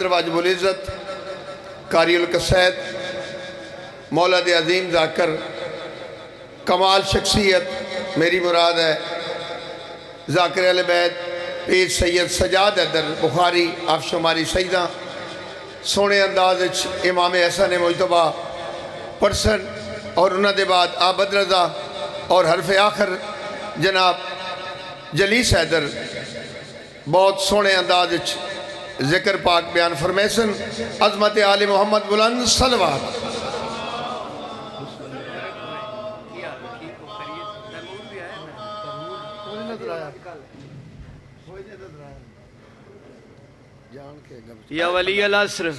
واجب العزت قاری القصائد مولد عظیم ذاکر کمال شخصیت میری مراد ہے ذاکر اہل بیت پیر سید سجاد حیدر بخاری آپ شماری سیدہ سونے انداز امام حسن مجتبی پرسن اور انہوں دے بعد عابد رضا اور حرف آخر جناب جلیس حیدر بہت سونے انداز ذکر پاک بیان فرمیسن عظمت آل محمد بلند صلوات یا ولی العصر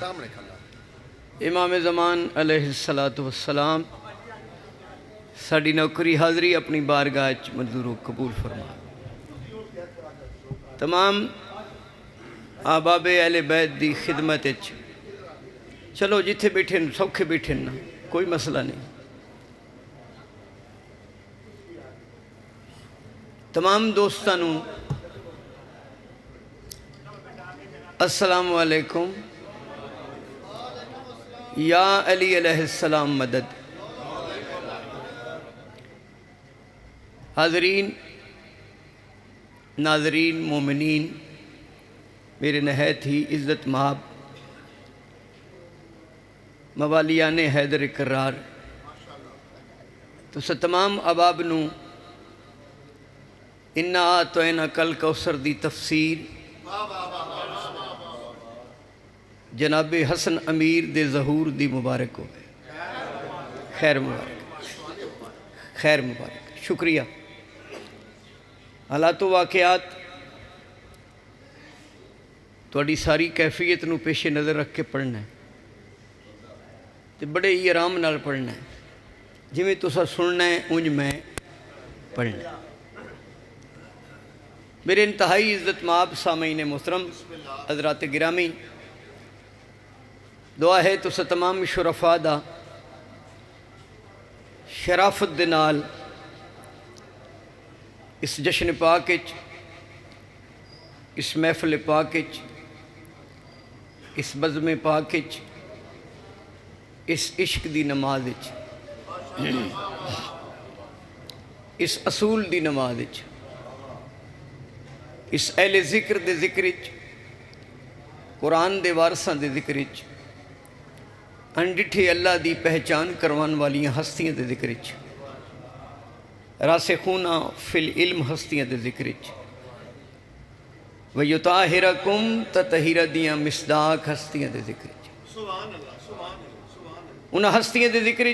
امام زمان علیہ السلام ساڑی نوکری حاضری اپنی بارگاہ منظور و قبول فرما تمام آباب اہل بیت دی خدمت چلو جتھے بیٹھے سوکھے بیٹھے نا کوئی مسئلہ نہیں تمام دوستانوں السلام علیکم یا علی علیہ السلام مدد حاضرین ناظرین مومنین میرے نہایت ہی عزت مآب موالیان حیدر کرار تو تمام اباب نو انا آتوینا کل کوثر دی تفسیر جناب حسن امیر دے ظہور دی مبارک ہو گئے خیر مبارک شکریہ حالات و واقعات توڑی ساری کیفیت نو پیش نظر رکھ کے پڑھنا ہے تو بڑے ہی آرام نال پڑھنا ہے جی میں تسا سننا ہے انج میں پڑھنا ہے میرے انتہائی عزت مآب سامعین محترم حضرات گرامی دعا ہے تسا تمام شرفاء دا شرافت دے نال اس جشن پاک اس محفل پاک اس بزم پاک اس عشق دی نماز اس اصول دی نماز اس اہل ذکر دے ذکر قرآن دے وارثاں دے ذکر انڈٹھے اللہ دی پہچان کروان والیاں ہستیاں دے ذکر راسخونہ فی العلم ہستیاں دے ذکر وَيُطَاهِرَكُمْ تَطَهِرَ دیاں مصداق ہستیاں دے ذکر انہاں ہستیاں دے ذکر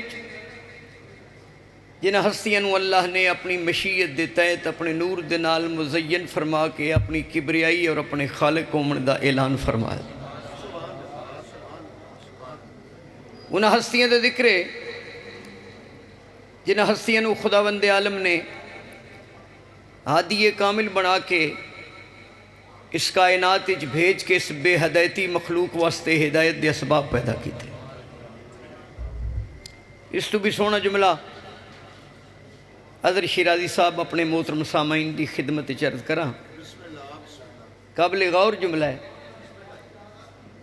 جنہاں ہستیاں نو اللہ نے اپنی مشیت دے تحت اپنے نور دے نال مزین فرما کے اپنی کبریائی اور اپنے خالق ہومن دا اعلان فرمایا انہاں ہستیاں دے ذکر جنہاں ہستیاں نو خداوند عالم نے ہادی کامل بنا کے اس کائنات بھیج کے اس بے ہدایتی مخلوق واسطے ہدایت دے اسباب پیدا کی تھے اس تو بھی سونا جملہ حضرت شیرازی صاحب اپنے محترم سامعین دی خدمت عرض کراں قابل غور جملہ ہے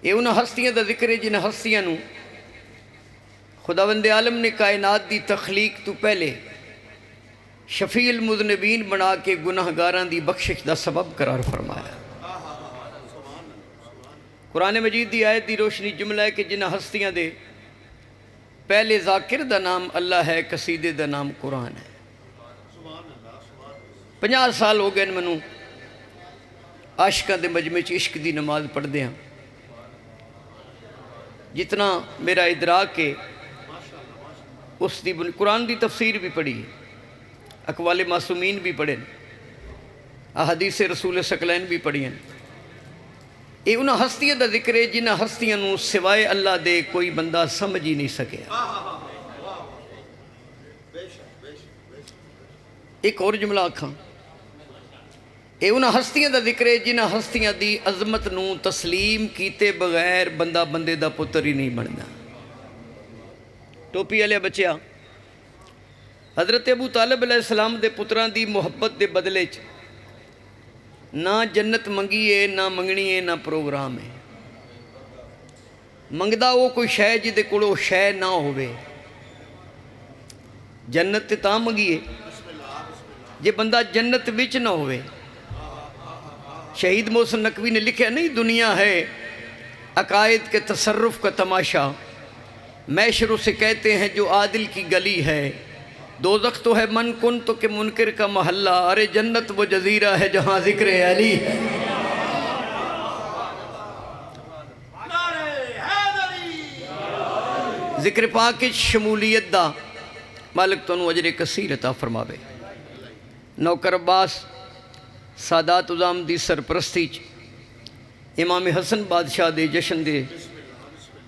یہ انہاں ہستیاں دا ذکر ہے جنہاں ہستیاں نو خداوند عالم نے کائنات دی تخلیق تو پہلے شفیع المذنبین بنا کے گناہگاراں دی بخشش دا سبب قرار فرمایا قرآن مجید دی آیت دی روشنی جملہ ہے کہ جنہاں ہستیاں دے پہلے ذاکر دا نام اللہ ہے قصیدے دا نام قرآن ہے 50 سال ہو گئے منوں عاشقاں دے مجمع عشق دی نماز پڑھ دیاں جتنا میرا ادراک ہے اس دی قرآن دی تفسیر بھی پڑھی اقوال معصومین بھی پڑھیں احادیث رسول ثقلین بھی پڑھیں یہ انہاں ہستیاں دا ذکر ہے جنہاں ہستیاں نو سوائے اللہ دے کوئی بندہ سمجھ ہی نہیں سکیا ایک اور جملہ آکھاں یہ انہاں ہستیاں دا ذکر ہے جنہاں ہستیاں دی عظمت نو تسلیم کیتے بغیر بندہ بندے دا پتر ہی نہیں بننا ٹوپی والے بچیا حضرت ابو طالب علیہ السلام دے پتران دی محبت دے بدلے نہ جنت منگی ہے نہ منگنی ہے نہ پروگرام ہے منگدا وہ کوئی شے جدے کول وہ شے نہ ہوئے. جنت تے تاں منگیے جے بندہ جنت وچ نہ ہوئے. شہید محسن نقوی نے لکھا نہیں دنیا ہے عقائد کے تصرف کا تماشا، میشر اسے کہتے ہیں جو عادل کی گلی ہے. دوزخ تو ہے من کن تو کہ منکر کا محلہ، ارے جنت وہ جزیرہ ہے جہاں ذکر علی ہے. ذکر پاک شمولیت دا مالک تو اجر کثیر عطا فرماوے. نوکر عباس سادات عظام دی سرپرستی امام حسن بادشاہ دے جشن دے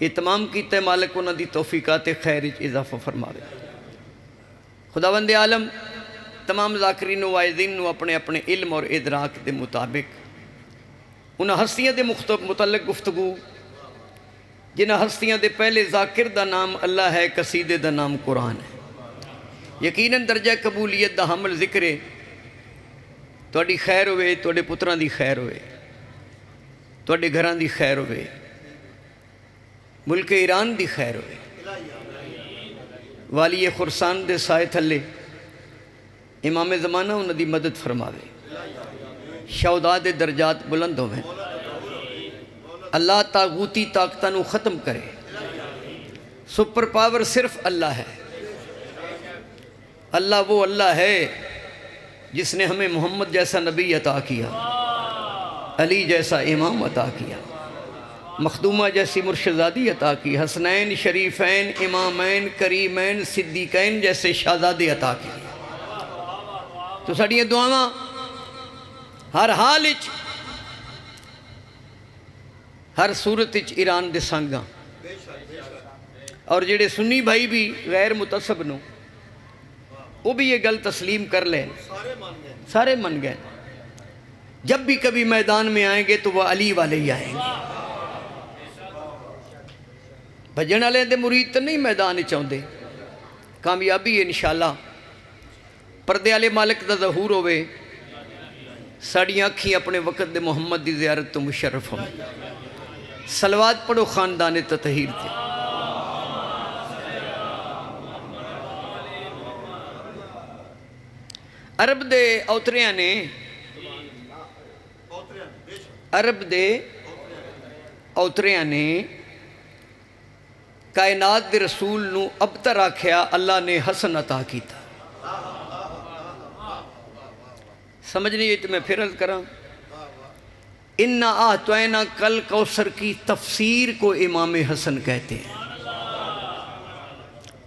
اہتمام کیتا ہے. مالک انہاں دی توفیقات خیر اضافہ فرماوے. خداوند عالم تمام ذاکرین و واعظین نو اپنے اپنے علم اور ادراک دے مطابق انہاں ہستیاں دے متعلق گفتگو جنہاں ہستیاں دے پہلے ذاکر دا نام اللہ ہے، قصیدے دا نام قرآن ہے. یقیناً درجہ قبولیت دا حمل ذکر ہے. تواڈی خیر ہوئے، تواڈے پتراں دی خیر ہوئے، تواڈے گھراں دی خیر ہوئے، ملک ایران دی خیر ہوئے. والی خرسان دے سائے تھلے امام زمانہ انہاں دی مدد فرماوے. شہداء دے درجات بلند ہوئے. اللہ طاغوتی طاقتاں نو ختم کرے. سپر پاور صرف اللہ ہے. اللہ وہ اللہ ہے جس نے ہمیں محمد جیسا نبی عطا کیا، علی جیسا امام عطا کیا، مخدومہ جیسی مرشدزادی عطا کی، حسنین شریفین امامین کریمین صدیقین جیسے شہزادے عطا کی. تو ساڑیاں دعاواں ہر حال اچ ہر صورت اچ ایران دے سانگاں. اور جڑے سنی بھائی بھی غیر متصب نو وہ بھی یہ گل تسلیم کر لیں، سارے من گئے. جب بھی کبھی میدان میں آئیں گے تو وہ علی والے ہی آئیں گے. بھجن والے دے مرید تو نہیں میدان چاہتے. کامیابی انشاءاللہ پردے والے مالک دا ظہور ہوئے. ساڑیاں اکھیں اپنے وقت دے محمد دی زیارت تو مشرف ہوں. صلوات پڑھو خاندان تطہیر تھے. عرب دے اوتریاں نے کائنات دے رسول نو ابتر آکھیا اللہ نے حسن عطا کیتا. سمجھ نہیں یہ تو میں پھر عرض کراں. اِنَّا آتوینا کل کوثر کی تفسیر کو امام حسن کہتے ہیں.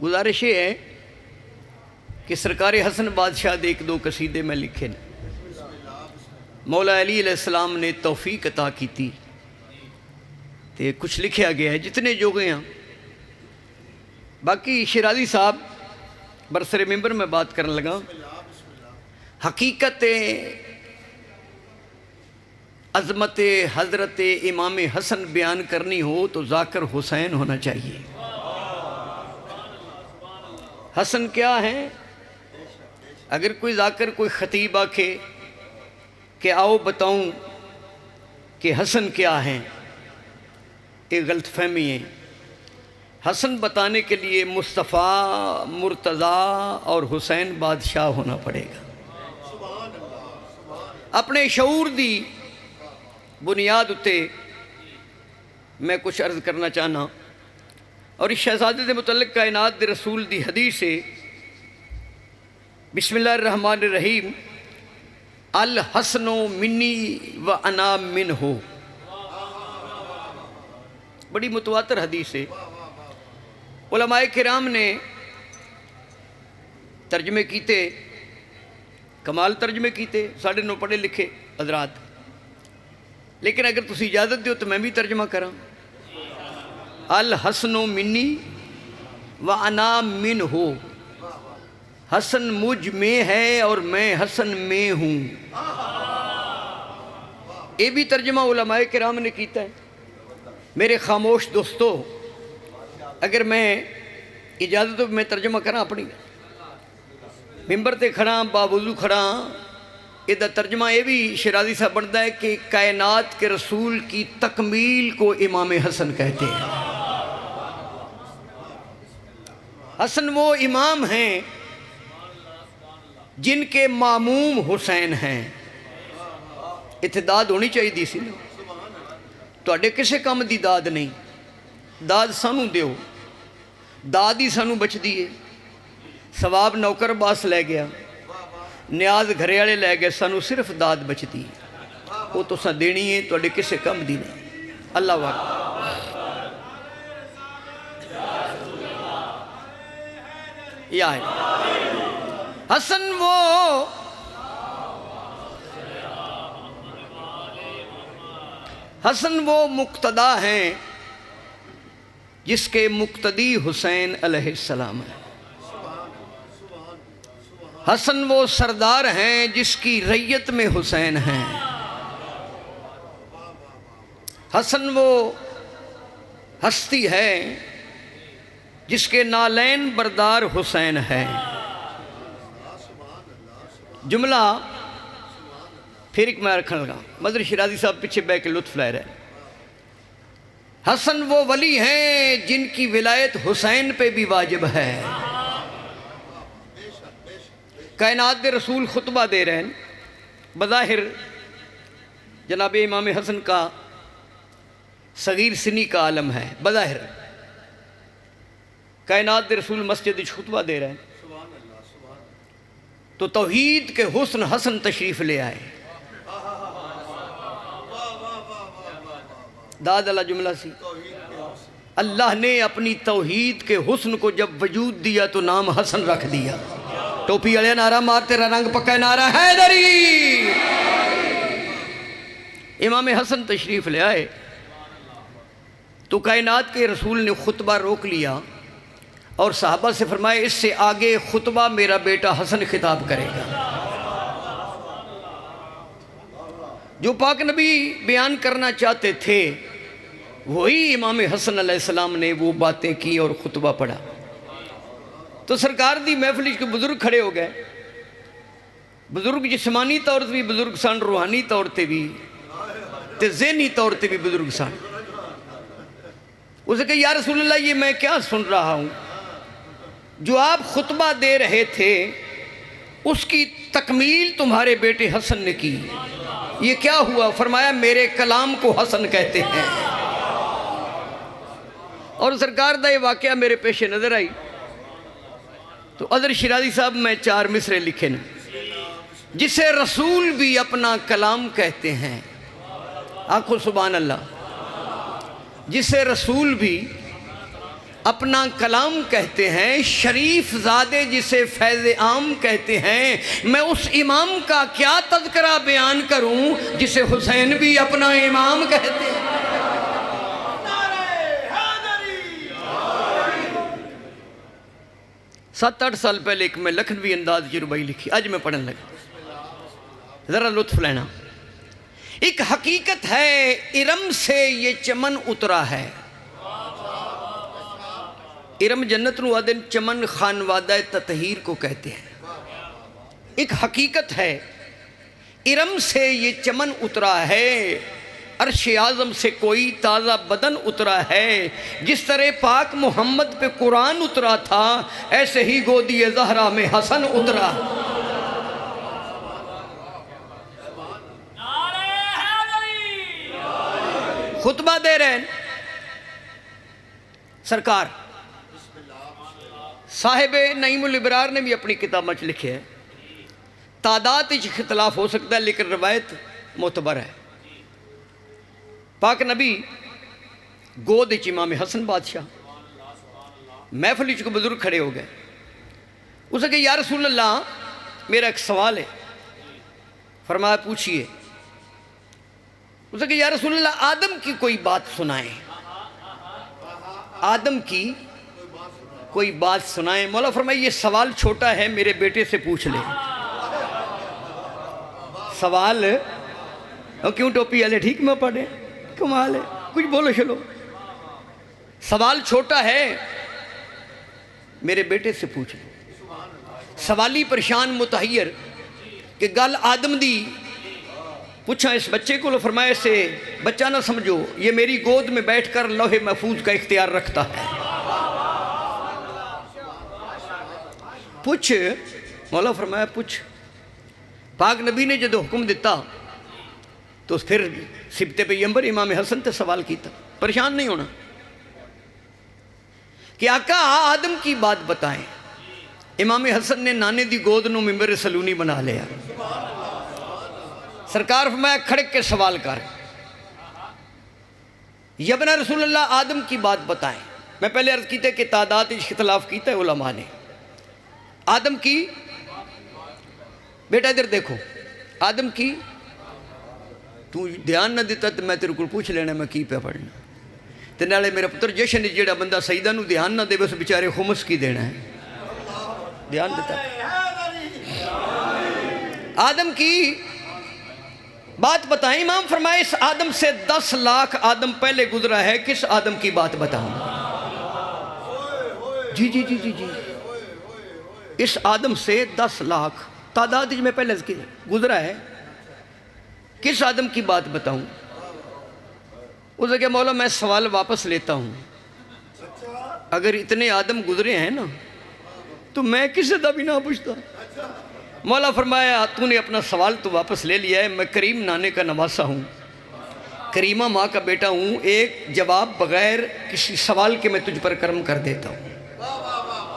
گزارش یہ ہے کہ سرکار حسن بادشاہ دے ایک دو قصیدے میں لکھے نے. مولا علی علیہ السلام نے توفیق عطا کی تھی تے کچھ لکھیا گیا ہے جتنے جو گئے ہیں. باقی شیرازی صاحب برسر ممبر میں بات کرنے لگا. حقیقت عظمت حضرت امام حسن بیان کرنی ہو تو ذاکر حسین ہونا چاہیے. حسن کیا ہے؟ اگر کوئی ذاکر کوئی خطیب آکھے کہ آؤ بتاؤں کہ حسن کیا ہیں، ایک غلط فہمی ہے. حسن بتانے کے لیے مصطفیٰ، مرتضیٰ اور حسین بادشاہ ہونا پڑے گا. اپنے شعور دی بنیاد اتے میں کچھ عرض کرنا چاہنا. اور اس شہزادے دے متعلق کائنات دے رسول دی حدیث ہے بسم اللہ الرحمن الرحیم الحسن منی و انا منہ. بڑی متواتر حدیث ہے. علماء کرام نے ترجمے کیتے، کمال ترجمے کیتے، 9.5 پڑھے لکھے حضرات. لیکن اگر تسی اجازت دیو تو میں بھی ترجمہ کراں. الحسن منی و انا منہ. حسن مجھ میں ہے اور میں حسن میں ہوں. یہ بھی ترجمہ علماء کرام نے کیتا ہے. میرے خاموش دوستو، اگر میں اجازت میں ترجمہ کراں اپنی ممبر تے کھڑا باوضو کھڑا، یہ ترجمہ یہ بھی شیرازی صاحب بنتا ہے کہ کائنات کے رسول کی تکمیل کو امام حسن کہتے ہیں. حسن وہ امام ہیں جن کے ماموم حسین ہیں. اتنے داد ہونی چاہیے سی نا. تواڈے کسے کم دی داد نہیں. داد سانو دیو. داد ہی سانو بچ دیے. ثواب نوکر باس لے گیا, نیاز گھرے والے لے گئے, سانو صرف داد بچ دی. وہ تو سا دینی ہے, تواڈے کسے کم دی نہیں. اللہ اکبر. یا ہے حسن وہ مقتدا ہیں جس کے مقتدی حسین علیہ السلام ہے. حسن وہ سردار ہیں جس کی ریت میں حسین ہیں. حسن وہ ہستی ہے جس کے نالین بردار حسین ہے. جملہ پھر ایک میں رکھنے لگا. مدر شیرازی صاحب پیچھے بیٹھ کے لطف لے رہے. حسن وہ ولی ہیں جن کی ولایت حسین پہ بھی واجب ہے. کائنات دے رسول خطبہ دے رہے ہیں. بظاہر جناب امام حسن کا صغیر سنی کا عالم ہے. بظاہر کائنات دے رسول مسجد خطبہ دے رہے ہیں تو توحید کے حسن حسن تشریف لے آئے. داد اللہ جملہ سی. اللہ نے اپنی توحید کے حسن کو جب وجود دیا تو نام حسن رکھ دیا. ٹوپی والے نعرہ مار, تیرا رنگ پکا نعرہ حیدری. امام حسن تشریف لے آئے تو کائنات کے رسول نے خطبہ روک لیا اور صحابہ سے فرمایا اس سے آگے خطبہ میرا بیٹا حسن خطاب کرے گا. جو پاک نبی بیان کرنا چاہتے تھے وہی امام حسن علیہ السلام نے وہ باتیں کی اور خطبہ پڑھا. تو سرکار دی محفل کے بزرگ کھڑے ہو گئے. بزرگ جسمانی طور سے بھی بزرگ سن, روحانی طور تے بھی تے ذہنی طور تے بھی بزرگ سن. اسے کہ یا رسول اللہ یہ میں کیا سن رہا ہوں. جو آپ خطبہ دے رہے تھے اس کی تکمیل تمہارے بیٹے حسن نے کی. یہ کیا ہوا؟ فرمایا میرے کلام کو حسن کہتے ہیں. اور سرکار دا یہ واقعہ میرے پیش نظر آئی تو حضرت شیرازی صاحب میں 4 مصرے لکھے نا. جسے رسول بھی اپنا کلام کہتے ہیں. آنکھو سبحان اللہ. جسے رسول بھی اپنا کلام کہتے ہیں, شریف زادے جسے فیض عام کہتے ہیں, میں اس امام کا کیا تذکرہ بیان کروں جسے حسین بھی اپنا امام کہتے ہیں. 7-8 سال پہلے ایک میں لکھنوی انداز کی ربائی لکھی, آج میں پڑھنے لگا, ذرا لطف لینا. ایک حقیقت ہے ارم سے یہ چمن اترا ہے. ارم جنت نو آدن چمن خانوادہ تطہیر کو کہتے ہیں. ایک حقیقت ہے ارم سے یہ چمن اترا ہے, عرش اعظم سے کوئی تازہ بدن اترا ہے. جس طرح پاک محمد پہ قرآن اترا تھا ایسے ہی گودی زہرا میں حسن اترا. خطبہ دے رہے ہیں سرکار. صاحب نعیم الابرار نے بھی اپنی کتاب میں لکھے ہے. تعداد اختلاف ہو سکتا ہے لیکن روایت معتبر ہے. پاک نبی گود امام حسن بادشاہ, محفل کو بزرگ کھڑے ہو گئے. اسے کہ یا رسول اللہ میرا ایک سوال ہے. فرمایا پوچھئے. اسے کہ یا رسول اللہ آدم کی کوئی بات سنائیں, آدم کی کوئی بات سنائیں. مولا فرمایا یہ سوال چھوٹا ہے, میرے بیٹے سے پوچھ لے. سوال کیوں ٹوپی والے ٹھیک میں پڑھے, کمال ہے, کچھ بولو چلو. سوال چھوٹا ہے, میرے بیٹے سے پوچھ لو. سوالی پریشان متحیر کہ گل آدم دی پوچھا اس بچے کو. لو فرمایا سے بچہ نہ سمجھو, یہ میری گود میں بیٹھ کر لوح محفوظ کا اختیار رکھتا ہے. پوچھ. مولا فرمایا پوچھ. پاک نبی نے جدو حکم دیتا تو پھر سبتے پیغمبر امام حسن تے سوال کیتا. پریشان نہیں ہونا کہ آقا آدم کی بات بتائیں. امام حسن نے نانے دی گود نو ممبر سلونی بنا لیا. سرکار فرمایا کھڑک کے سوال کر. یبنا رسول اللہ آدم کی بات بتائیں. میں پہلے عرض کیتے کہ تعداد اختلاف کیتا ہے علماء نے. آدم کی بیٹا ادھر دیکھو, آدم کی تو دھیان نہ دیتا تو میں تیرے کو پوچھ لینا میں کی پہ پڑھنا. تے نالے میرا پتر جشن جیڑا بندہ سیدہ نو دھیان نہ دے بس بیچارے خمس کی دینا ہے. دھیان دیتا. آدم کی بات بتائیں. امام فرمائے اس آدم سے 10 لاکھ آدم پہلے گزرا ہے. کس آدم کی بات بتاؤں؟ جی جی جی جی جی اس آدم سے 10 لاکھ تعداد میں پہلے گزرا ہے. کس آدم کی بات بتاؤں؟ اس نے کہا مولا میں سوال واپس لیتا ہوں. اگر اتنے آدم گزرے ہیں نا تو میں کس سے بھی نہ پوچھتا. مولا فرمایا تو نے اپنا سوال تو واپس لے لیا ہے. میں کریم نانے کا نواسا ہوں, کریمہ ماں کا بیٹا ہوں. ایک جواب بغیر کسی سوال کے میں تجھ پر کرم کر دیتا ہوں.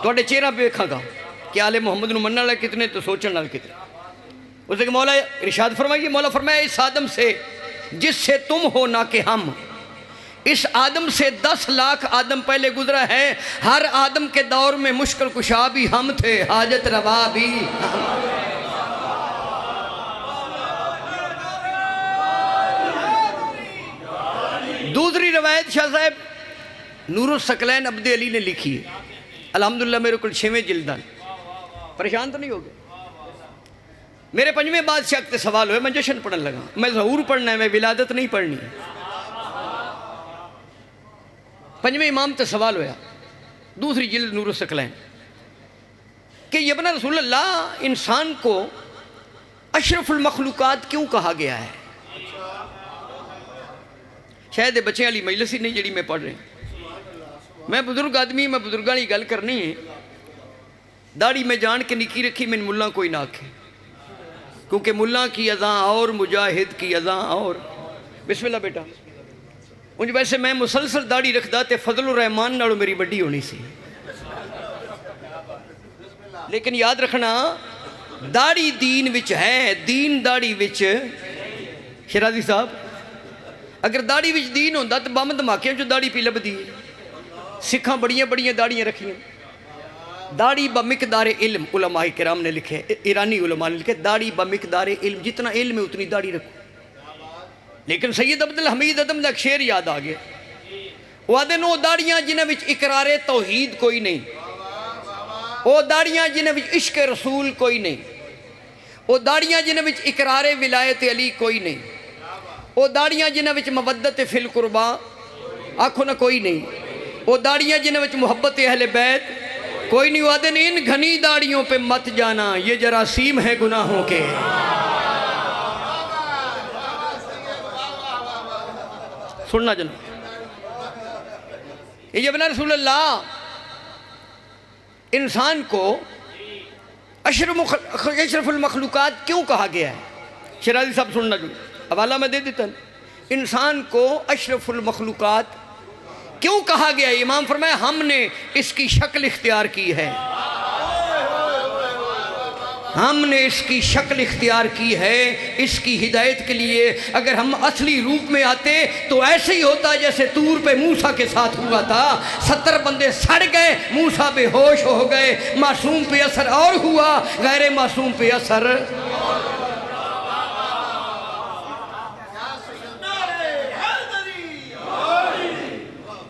توڑے چہرہ پہ دیکھا گا کہ آل محمد نو مننا لے کتنے تو سوچن لال کتنے. اس نے کہ مولا ارشاد فرمائیے. مولا فرمایا اس آدم سے جس سے تم ہو نہ کہ ہم, اس آدم سے 10 لاکھ آدم پہلے گزرا ہے. ہر آدم کے دور میں مشکل کشا بھی ہم تھے, حاجت روا بھی ہم. دوسری روایت شاہ صاحب نور الثقلین عبد علی نے لکھی ہے. الحمدللہ میرے کو 6ویں جلدان. پریشان تو نہیں ہو گئے؟ میرے 5ویں بادشاہ کے سوال ہوئے. میں جشن پڑھنے لگا. میں ظہور پڑھنا ہے, میں ولادت نہیں پڑھنی. 5ویں امام تے سوال ہویا, دوسری جلد نور الثقلین, کہ یبن رسول اللہ انسان کو اشرف المخلوقات کیوں کہا گیا ہے؟ شاید بچے والی مجلس ہی نہیں جڑی میں پڑھ رہے ہیں. میں بزرگ آدمی, میں بزرگاں کی گل کرنی ہے. داڑھی میں جان کے نکی رکھی, میں ملا کوئی نہ آکھے, کیونکہ ملا کی اذاں اور مجاہد کی اذاں اور. بسم اللہ بیٹا. انج ویسے میں مسلسل داڑھی رکھدا تے فضل الرحمان نالوں میری بڑی ہونی سی, لیکن یاد رکھنا داڑھی دین وچ ہے, دین داڑھی وچ. شیرازی صاحب اگر داڑھی وچ دین ہوندا تے بم دھماکیاں جو داڑھی پی لبدی. سکھاں بڑیاں بڑیاں داڑیاں رکھیاں. داڑھی بمقدار علم, علماء کرام نے لکھے, ایرانی علماء نے لکھے داڑھی بمقدار علم, جتنا علم ہے اتنی داڑھی رکھو. لیکن سید عبدالحمید ادم دا ایک شعر یاد آ گیا. وہ آدھے نو داڑیاں جنہیں وچ اقرار توحید کوئی نہیں, وہ داڑیاں جنہیں وچ عشق رسول کوئی نہیں, وہ داڑیاں جنہیں وچ اقرار ولایت علی کوئی نہیں, وہ داڑیاں جنہیں وچ مودت فی القربا آنکھوں نہ کوئی نہیں, وہ داڑیاں جنہیں وچ محبت اہل بیت کوئی نہیں. وہ آدھے ان گھنی داڑیوں پہ مت جانا, یہ جراثیم ہے گناہوں کے. سننا جناب, یہ ابن رسول اللہ انسان کو اشرف المخلوقات کیوں کہا گیا ہے؟ شیرازی صاحب سننا جو حوالہ میں دے دیتا ہے. انسان کو اشرف المخلوقات کیوں کہا گیا ہے؟ امام فرمایا ہم نے اس کی شکل اختیار کی ہے, ہم نے اس کی شکل اختیار کی ہے اس کی ہدایت کے لیے. اگر ہم اصلی روپ میں آتے تو ایسے ہی ہوتا جیسے طور پہ موسیٰ کے ساتھ ہوا تھا. 70 بندے سڑ گئے, موسیٰ بے ہوش ہو گئے. معصوم پہ اثر اور ہوا, غیر معصوم پہ اثر.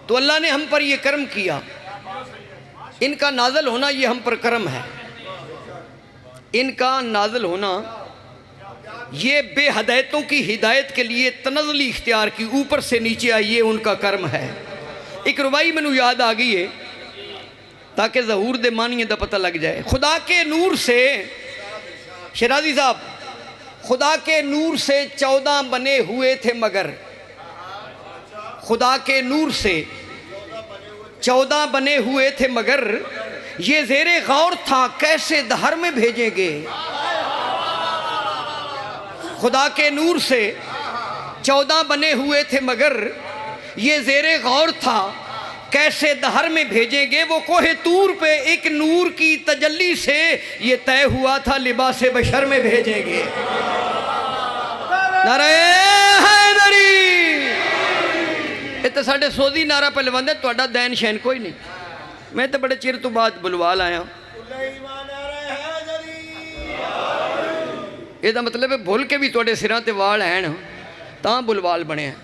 تو اللہ نے ہم پر یہ کرم کیا, ان کا نازل ہونا یہ ہم پر کرم ہے. ان کا نازل ہونا یہ بے ہدایتوں کی ہدایت کے لیے تنزلی اختیار کی, اوپر سے نیچے آئی, یہ ان کا کرم ہے. ایک روائی میں یاد آ گئی ہے تاکہ ظہور دے معنی دا پتہ لگ جائے. خدا کے نور سے, شیرازی صاحب, خدا کے نور سے 14 بنے ہوئے تھے مگر, خدا کے نور سے 14 بنے ہوئے تھے مگر یہ زیر غور تھا کیسے دہر میں بھیجیں گے، خدا کے نور سے 14 بنے ہوئے تھے مگر یہ زیر غور تھا کیسے دہر میں بھیجیں گے، وہ کوہ طور پہ ایک نور کی تجلی سے یہ طے ہوا تھا لباس بشر میں بھیجیں گے۔ نعرہ حیدری، یہ تو ساڑھے سودی نعرہ پہ لوندے توڑا دین شین کوئی نہیں، میں تو بڑے چیر تو بعد بلوال آیا۔ یہ دا مطلب ہے بھول کے بھی توڑے سران تے وال ہیں تاں بلوال بنے ہیں۔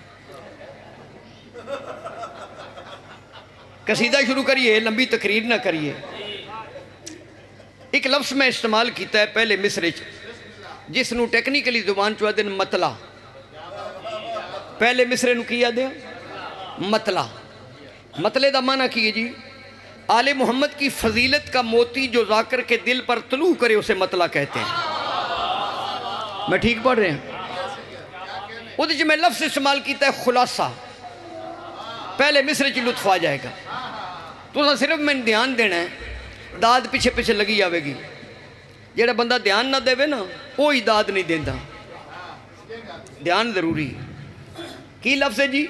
قصیدہ شروع کریے، لمبی تقریر نہ کریے۔ ایک لفظ میں استعمال کیتا ہے پہلے مصرے جس نو ٹیکنیکلی زبان چوا دن مطلع، پہلے مصرے نو کیا دیا مطلع۔ مطلع دا معنی کیے جی آل محمد کی فضیلت کا موتی جو ذاکر کے دل پر طلوع کرے اسے مطلع کہتے ہیں۔ میں ٹھیک پڑھ رہے ہیں؟ وہ جو میں لفظ استعمال کیتا ہے خلاصہ، پہلے مصرے چی لطف آ جائے گا تو صرف میں دھیان دینا ہے، داد پیچھے پیچھے لگی آوے گی۔ جیڑا بندہ دھیان نہ دے نا وہی داد نہیں دیندہ، دھیان ضروری ہے۔ کی لفظ ہے جی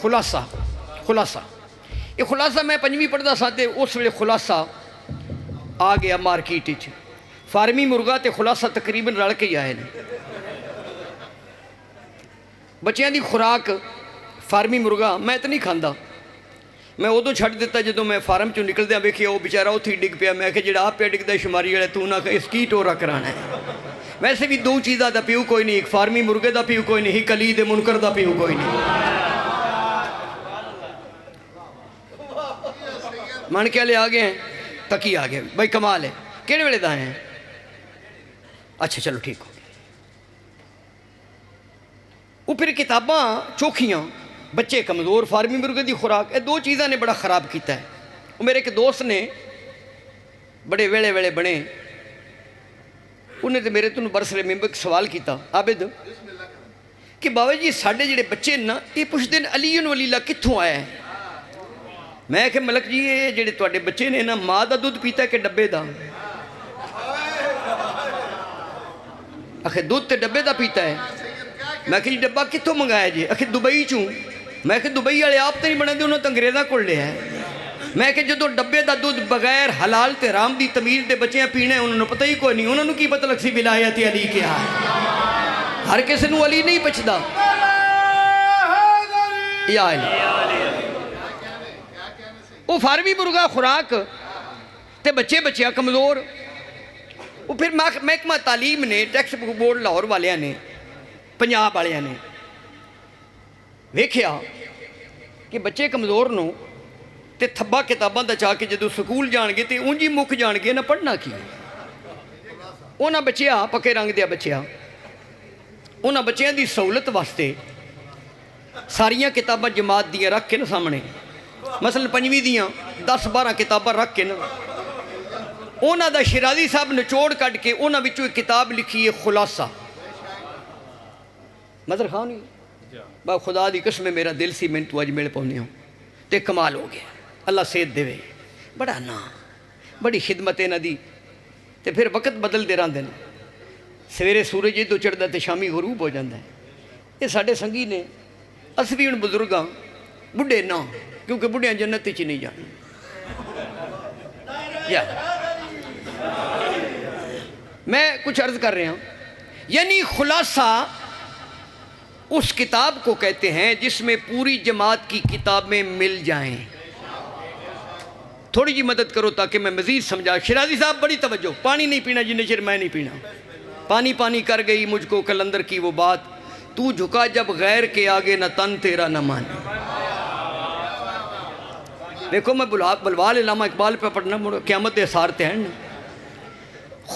خلاصہ؟ خلاصہ یہ خلاصہ میں پنجویں پڑھدا ساتھے اس ویلے خلاصہ آ گیا مارکیٹ وچ، فارمی مرغا تے خلاصہ تقریباً رل کے ہی آئے نے۔ بچیاں دی خوراک فارمی مرغا میں تو نہیں کھاندا، میں ادو چھٹ دیتا جدو میں فارم چوں نکل دیا ویکھیا وہ بیچارہ اتھی ڈگ پیا، میں کہ جڑا آپ پہ ڈگ دا شماری والے تو نہ اس کی ٹورا کرانا ہے۔ ویسے بھی دو چیزاں دا پیو کوئی نہیں، ایک فارمی مرغے دا پیو کوئی نہیں، ایک علی دے منکر دا پیو کوئی نہیں۔ مان کے لے آگے ہیں تکی آگے بھائی کمال ہے، کیڑے ویلے دا ہیں؟ اچھا چلو ٹھیک ہو۔ وہ پھر کتاباں چوکھیاں، بچے کمزور، فارمی مرغے دی خوراک، یہ دو چیزاں نے بڑا خراب کیتا ہے۔ وہ میرے ایک دوست نے بڑے ویلے ویلے بنے، انہیں تو میرے تو برسرے ممبر سوال کیتا عابد کہ بابا جی ساڑھے جڑے بچے نا یہ پوچھ دن علی ولی اللہ کتھوں آیا ہے؟ میں کہ ملک جی یہ جڑے توڑے بچے نے نا ماں دا دودھ پیتا ہے کہ ڈبے دا؟ آخر دودھ تے ڈبے دا پیتا ہے۔ میں کہ جی ڈبا کتوں منگایا جی؟ آخر دبئی چوں۔ میں کہ دبئی والے آپ تے نہیں بنے دے انہوں تو انگریزاں کھول لیا ہے۔ میں کہ جدو ڈبے دا دودھ بغیر حلال تے حرام دی تمیز دے بچیاں پینے انہوں نے پتہ ہی کوئی نہیں، انہوں نے کی پتہ لگ سی ولایت علی کیا ہے؟ ہر کسی نو علی نہیں پچھدا یا علی۔ وہ فارمی مرغا خوراک تے بچے بچیاں کمزور۔ وہ پھر محکمہ تعلیم نے ٹیکسٹ بک بورڈ لاہور والیاں نے پنجاب والیاں نے ویکھیا کہ بچے کمزور نو تے تھبا کتاباں دا چاہ کے جدو سکول جان گے تے اونجی مک جان گے نہ پڑھنا کی۔ اونا بچیا پکے رنگ دیا بچیا اونا بچیاں دی سہولت واسطے ساریاں کتاباں جماعت دیاں رکھ کے نا سامنے، مثلا پنجویں دیاں 10-12 کتاباں رکھ کے نا اونا دا شیرازی صاحب نچوڑ کٹ کے اونا وچوں ایک کتاب لکھی ہے خلاصہ۔ مظہر خان نہیں با خدا دی قسم میرا دل سی میں تو اج میل پونے ہوں تے کمال ہو گیا، اللہ صحت دے بڑا نا بڑی خدمت نہ دی۔ تے پھر وقت بدل دے رہندے سویرے سورج تو چڑھدا تے شامی غروب ہو جاندہ ہے۔ یہ ساڑھے سنگی نے اسی بھی ان بزرگاں بڑھے نا کیونکہ بڑھیاں جنت چی نہیں جانا۔ میں کچھ عرض کر رہا ہوں، یعنی خلاصہ اس کتاب کو کہتے ہیں جس میں پوری جماعت کی کتابیں مل جائیں۔ تھوڑی جی مدد کرو تاکہ میں مزید سمجھا۔ شیرازی صاحب بڑی توجہ، پانی نہیں پینا جن چر میں نہیں پینا، پانی پانی کر گئی مجھ کو کلندر کی وہ بات، تو جھکا جب غیر کے آگے نہ تن تیرا نہ مانے۔ دیکھو میں بلوال علامہ اقبال پہ پڑھنا قیامت دے اثار تے ہیں نا،